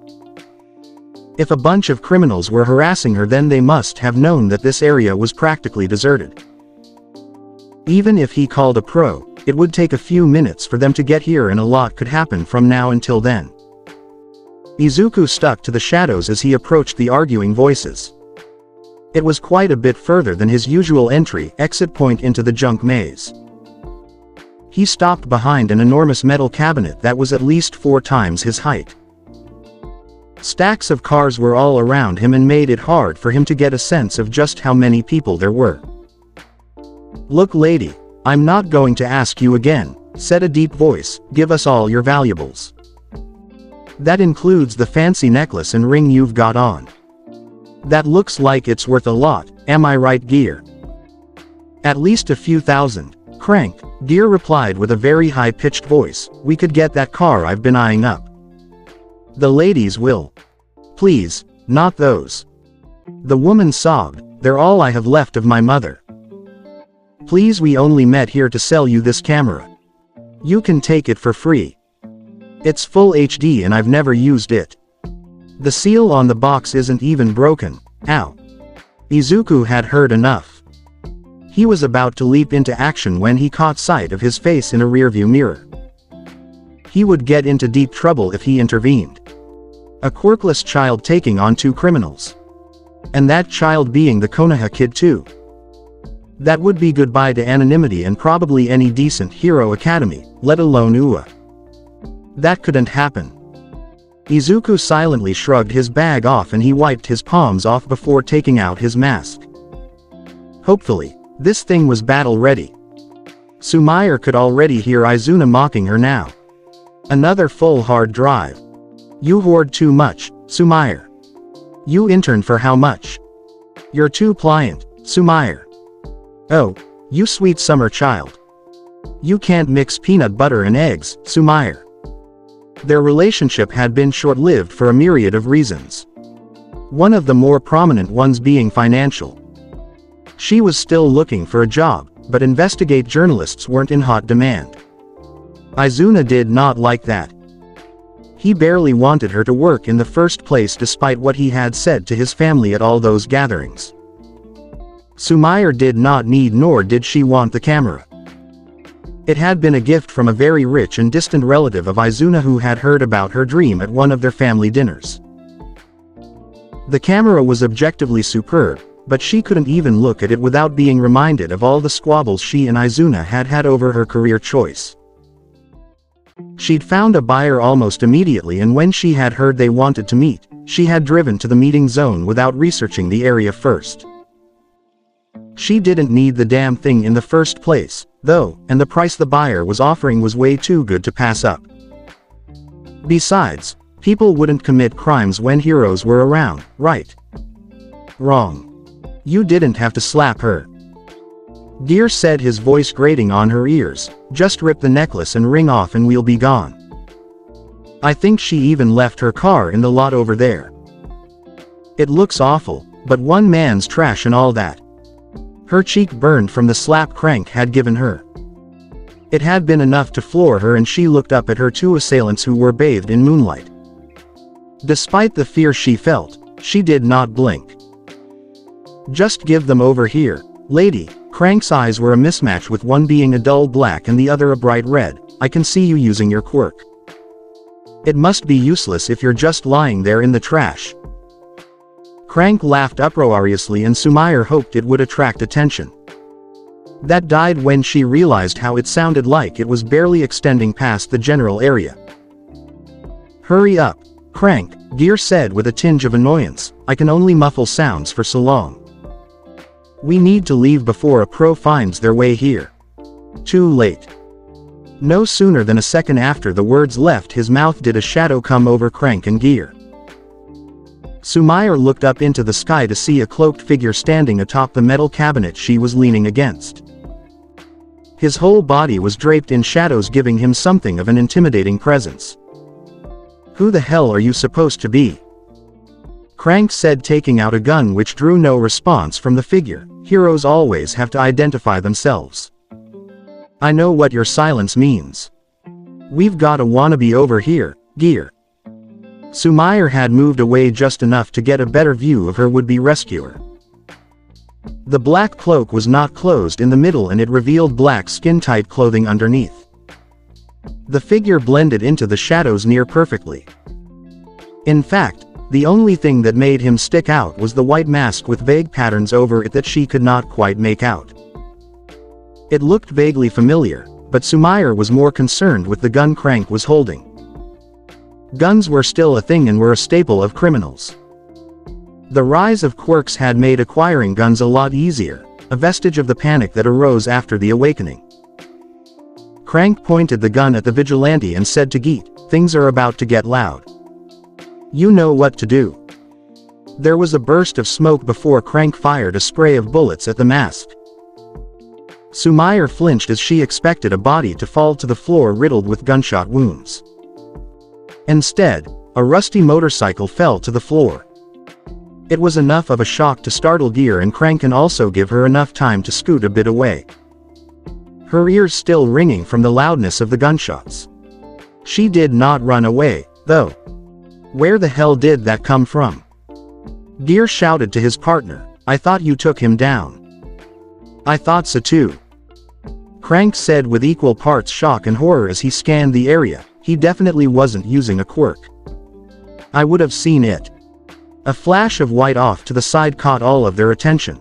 If a bunch of criminals were harassing her, then they must have known that this area was practically deserted. Even if he called a pro, it would take a few minutes for them to get here and a lot could happen from now until then. Izuku stuck to the shadows as he approached the arguing voices. It was quite a bit further than his usual entry-exit point into the junk maze. He stopped behind an enormous metal cabinet that was at least 4 times his height. Stacks of cars were all around him and made it hard for him to get a sense of just how many people there were. "Look, lady, I'm not going to ask you again," said a deep voice, "give us all your valuables. That includes the fancy necklace and ring you've got on. That looks like it's worth a lot, am I right, Gear?" "At least a few thousand, Crank," Gear replied with a very high-pitched voice. "We could get that car I've been eyeing up." "The ladies will. Please, not those." The woman sobbed, "They're all I have left of my mother. Please, we only met here to sell you this camera. You can take it for free. It's full HD and I've never used it. The seal on the box isn't even broken." Ow. Izuku had heard enough. He was about to leap into action when he caught sight of his face in a rearview mirror. He would get into deep trouble if he intervened. A quirkless child taking on 2 criminals. And that child being the Konoha kid too. That would be goodbye to anonymity and probably any decent hero academy, let alone UA. That couldn't happen. Izuku silently shrugged his bag off and he wiped his palms off before taking out his mask. Hopefully, this thing was battle ready. Sumair could already hear Izuna mocking her now. Another full hard drive. "You hoard too much, Sumair. You intern for how much? You're too pliant, Sumair. Oh, you sweet summer child. You can't mix peanut butter and eggs, Sumair." Their relationship had been short-lived for a myriad of reasons. One of the more prominent ones being financial. She was still looking for a job, but investigate journalists weren't in hot demand. Izuna did not like that. He barely wanted her to work in the first place despite what he had said to his family at all those gatherings. Sumair did not need nor did she want the camera. It had been a gift from a very rich and distant relative of Izuna who had heard about her dream at one of their family dinners. The camera was objectively superb, but she couldn't even look at it without being reminded of all the squabbles she and Izuna had had over her career choice. She'd found a buyer almost immediately, and when she had heard they wanted to meet, she had driven to the meeting zone without researching the area first. She didn't need the damn thing in the first place, though, and the price the buyer was offering was way too good to pass up. Besides, people wouldn't commit crimes when heroes were around, right? Wrong. You didn't have to slap her. Gear said, his voice grating on her ears. "Just rip the necklace and ring off and we'll be gone. I think she even left her car in the lot over there. It looks awful, but one man's trash and all that." Her cheek burned from the slap Crank had given her. It had been enough to floor her, and she looked up at her 2 assailants who were bathed in moonlight. Despite the fear she felt, she did not blink. "Just give them over here, lady." Crank's eyes were a mismatch, with one being a dull black and the other a bright red. "I can see you using your quirk. It must be useless if you're just lying there in the trash." Crank laughed uproariously, and Sumair hoped it would attract attention. That died when she realized how it sounded like it was barely extending past the general area. "Hurry up, Crank," Gear said with a tinge of annoyance. "I can only muffle sounds for so long. We need to leave before a pro finds their way here." Too late. No sooner than a second after the words left his mouth did a shadow come over Crank and Gear. Sumair looked up into the sky to see a cloaked figure standing atop the metal cabinet she was leaning against. His whole body was draped in shadows, giving him something of an intimidating presence. "Who the hell are you supposed to be?" Crank said, taking out a gun, which drew no response from the figure. "Heroes always have to identify themselves. I know what your silence means. We've got a wannabe over here, Gear." Sumair had moved away just enough to get a better view of her would-be rescuer. The black cloak was not closed in the middle and it revealed black skin-tight clothing underneath. The figure blended into the shadows near perfectly. In fact, the only thing that made him stick out was the white mask with vague patterns over it that she could not quite make out. It looked vaguely familiar, but Sumair was more concerned with the gun Crank was holding. Guns were still a thing and were a staple of criminals. The rise of quirks had made acquiring guns a lot easier, a vestige of the panic that arose after the awakening. Crank pointed the gun at the vigilante and said to Geet, "Things are about to get loud. You know what to do." There was a burst of smoke before Crank fired a spray of bullets at the mask. Sumair flinched as she expected a body to fall to the floor riddled with gunshot wounds. Instead, a rusty motorcycle fell to the floor. It was enough of a shock to startle Gear and Crank and also give her enough time to scoot a bit away. Her ears still ringing from the loudness of the gunshots. She did not run away, though. Where the hell did that come from? Gear shouted to his partner, "I thought you took him down." "I thought so too," Crank said with equal parts shock and horror as he scanned the area. He definitely wasn't using a quirk. "I would have seen it." A flash of white off to the side caught all of their attention.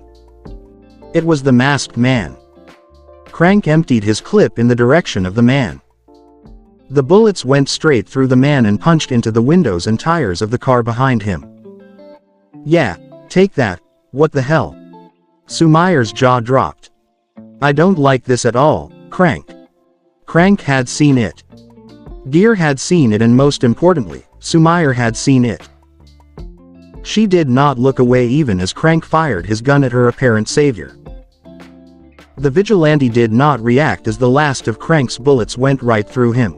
It was the masked man. Crank emptied his clip in the direction of the man. The bullets went straight through the man and punched into the windows and tires of the car behind him. "Yeah, take that, what the hell?" Sumair's jaw dropped. "I don't like this at all, Crank." Crank had seen it. Gear had seen it, and most importantly, Sumair had seen it. She did not look away even as Crank fired his gun at her apparent savior. The vigilante did not react as the last of Crank's bullets went right through him.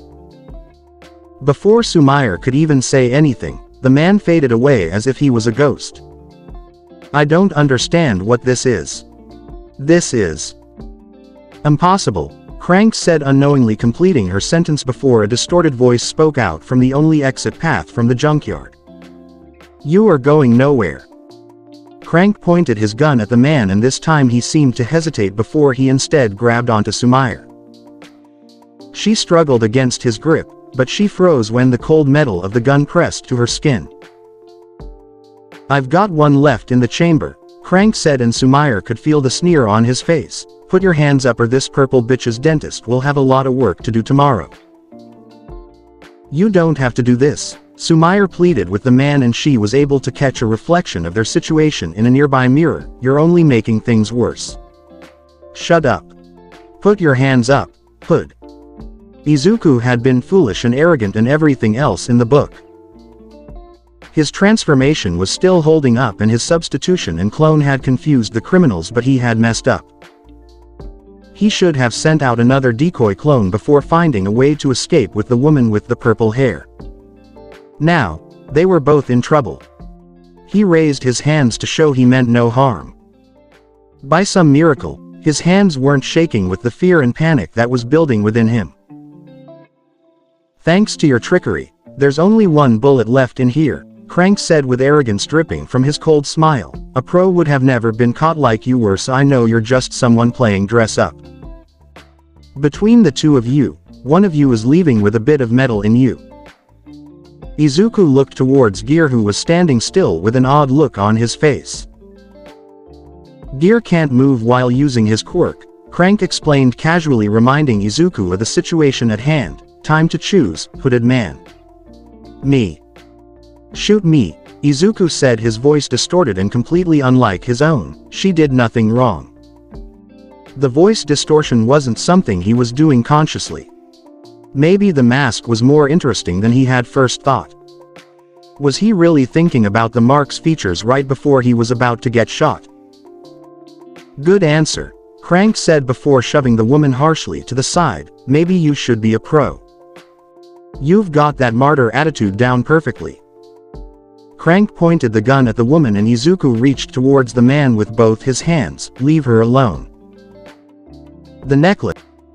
Before Sumair could even say anything, the man faded away as if he was a ghost. "I don't understand what this is. This is impossible," Crank said, unknowingly completing her sentence before a distorted voice spoke out from the only exit path from the junkyard. "You are going nowhere." Crank pointed his gun at the man, and this time he seemed to hesitate before he instead grabbed onto Sumair. She struggled against his grip, but she froze when the cold metal of the gun pressed to her skin. "I've got one left in the chamber," Crank said, and Sumair could feel the sneer on his face. "Put your hands up or this purple bitch's dentist will have a lot of work to do tomorrow." "You don't have to do this," Sumair pleaded with the man, and she was able to catch a reflection of their situation in a nearby mirror. "You're only making things worse. Shut up. Put your hands up, Hood." Izuku had been foolish and arrogant and everything else in the book. His transformation was still holding up, and his substitution and clone had confused the criminals, but he had messed up. He should have sent out another decoy clone before finding a way to escape with the woman with the purple hair. Now, they were both in trouble. He raised his hands to show he meant no harm. By some miracle, his hands weren't shaking with the fear and panic that was building within him. "Thanks to your trickery, there's only one bullet left in here," Crank said with arrogance dripping from his cold smile. "A pro would have never been caught like you were, so I know you're just someone playing dress up. Between the two of you, one of you is leaving with a bit of metal in you." Izuku looked towards Gear, who was standing still with an odd look on his face. "Gear can't move while using his quirk," Crank explained casually, reminding Izuku of the situation at hand. "Time to choose, hooded man." "Me." "Shoot me," Izuku said, his voice distorted and completely unlike his own. She did nothing wrong. The voice distortion wasn't something he was doing consciously. Maybe the mask was more interesting than he had first thought. Was he really thinking about the mark's features right before he was about to get shot? Good answer, Crank said before shoving the woman harshly to the side. Maybe you should be a pro. You've got that martyr attitude down perfectly. Crank pointed the gun at the woman and Izuku reached towards the man with both his hands. Leave her alone. The necklace.